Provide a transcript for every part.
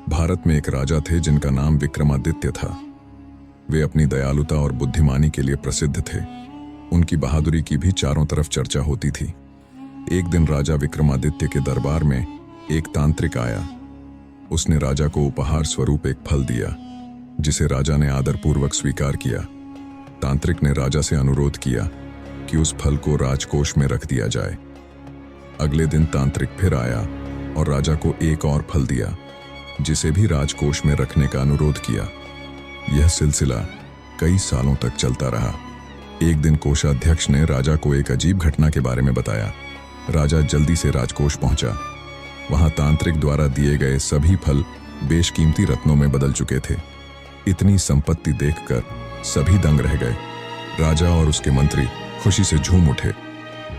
भारत में एक राजा थे जिनका नाम विक्रमादित्य था। वे अपनी दयालुता और बुद्धिमानी के लिए प्रसिद्ध थे। उनकी बहादुरी की भी चारों तरफ चर्चा होती थी। एक दिन राजा विक्रमादित्य के दरबार में एक तांत्रिक आया। उसने राजा को उपहार स्वरूप एक फल दिया, जिसे राजा ने आदरपूर्वक स्वीकार किया। तांत्रिक ने राजा से अनुरोध किया कि उस फल को राजकोष में रख दिया जाए। अगले दिन तांत्रिक फिर आया और राजा को एक और फल दिया, जिसे भी राजकोष में रखने का अनुरोध किया। यह सिलसिला कई सालों तक चलता रहा। एक दिन कोषाध्यक्ष ने राजा को एक अजीब घटना के बारे में बताया। राजा जल्दी से राजकोष पहुंचा। वहां तांत्रिक द्वारा दिए गए सभी फल बेशकीमती रत्नों में बदल चुके थे। इतनी संपत्ति देखकर सभी दंग रह गए। राजा और उसके मंत्री खुशी से झूम उठे।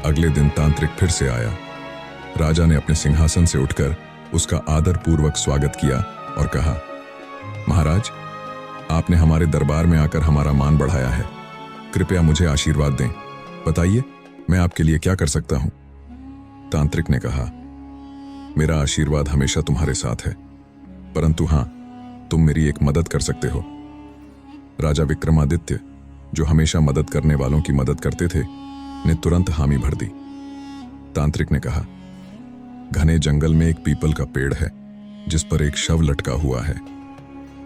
अगले दिन तांत्रिक फिर से आया। राजा ने अपने सिंहासन से उठकर उसका आदरपूर्वक स्वागत किया और कहा, महाराज, आपने हमारे दरबार में आकर हमारा मान बढ़ाया है। कृपया मुझे आशीर्वाद दें। बताइए, मैं आपके लिए क्या कर सकता हूं? तांत्रिक ने कहा, मेरा आशीर्वाद हमेशा तुम्हारे साथ है, परंतु हां, तुम मेरी एक मदद कर सकते हो। राजा विक्रमादित्य, जो हमेशा मदद करने वालों की मदद करते थे, ने तुरंत हामी भर दी। तांत्रिक ने कहा, घने जंगल में एक पीपल का पेड़ है जिस पर एक शव लटका हुआ है।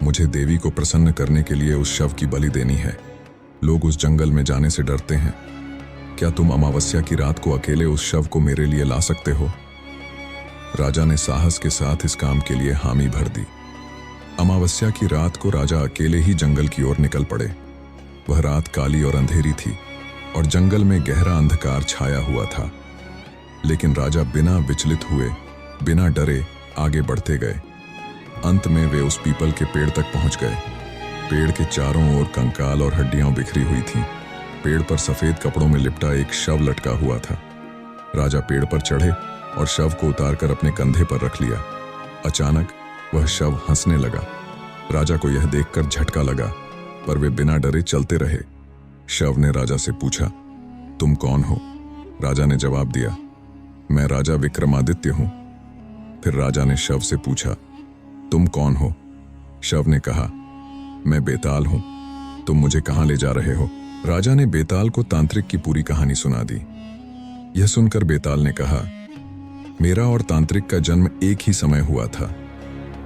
मुझे देवी को प्रसन्न करने के लिए उस शव की बलि देनी है। लोग उस जंगल में जाने से डरते हैं। क्या तुम अमावस्या की रात को अकेले उस शव को मेरे लिए ला सकते हो? राजा ने साहस के साथ इस काम के लिए हामी भर दी। अमावस्या की रात को राजा अकेले ही जंगल की ओर निकल पड़े। वह रात काली और अंधेरी थी और जंगल में गहरा अंधकार छाया हुआ था। लेकिन राजा बिना विचलित हुए, बिना डरे आगे बढ़ते गए। अंत में वे उस पीपल के पेड़ तक पहुंच गए। पेड़ के चारों ओर कंकाल और हड्डियां बिखरी हुई थीं। पेड़ पर सफेद कपड़ों में लिपटा एक शव लटका हुआ था। राजा पेड़ पर चढ़े और शव को उतारकर अपने कंधे पर रख लिया। अचानक वह शव हंसने लगा। राजा को यह देखकर झटका लगा, पर वे बिना डरे चलते रहे। शव ने राजा से पूछा, तुम कौन हो? राजा ने जवाब दिया, मैं राजा विक्रमादित्य हूं। फिर राजा ने शव से पूछा, तुम कौन हो? शव ने कहा, मैं बेताल हूं। तुम मुझे कहां ले जा रहे हो? राजा ने बेताल को तांत्रिक की पूरी कहानी सुना दी। यह सुनकर बेताल ने कहा, मेरा और तांत्रिक का जन्म एक ही समय हुआ था।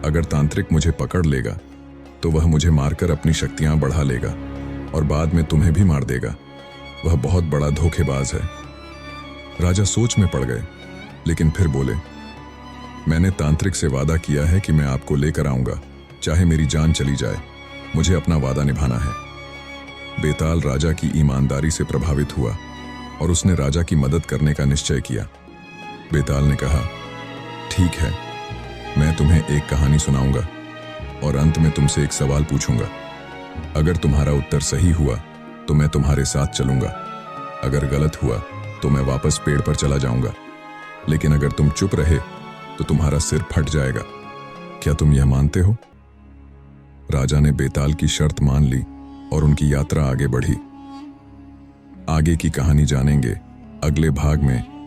अगर तांत्रिक मुझे पकड़ लेगा तो वह मुझे मारकर अपनी शक्तियां बढ़ा लेगा और बाद में तुम्हें भी मार देगा। वह बहुत बड़ा धोखेबाज है। राजा सोच में पड़ गए, लेकिन फिर बोले, मैंने तांत्रिक से वादा किया है कि मैं आपको लेकर आऊंगा, चाहे मेरी जान चली जाए। मुझे अपना वादा निभाना है। बेताल राजा की ईमानदारी से प्रभावित हुआ और उसने राजा की मदद करने का निश्चय किया। बेताल ने कहा, ठीक है, मैं तुम्हें एक कहानी सुनाऊंगा और अंत में तुमसे एक सवाल पूछूंगा। अगर तुम्हारा उत्तर सही हुआ तो मैं तुम्हारे साथ चलूंगा। अगर गलत हुआ तो मैं वापस पेड़ पर चला जाऊंगा। लेकिन अगर तुम चुप रहे तो तुम्हारा सिर फट जाएगा। क्या तुम यह मानते हो? राजा ने बेताल की शर्त मान ली और उनकी यात्रा आगे बढ़ी। आगे की कहानी जानेंगे अगले भाग में।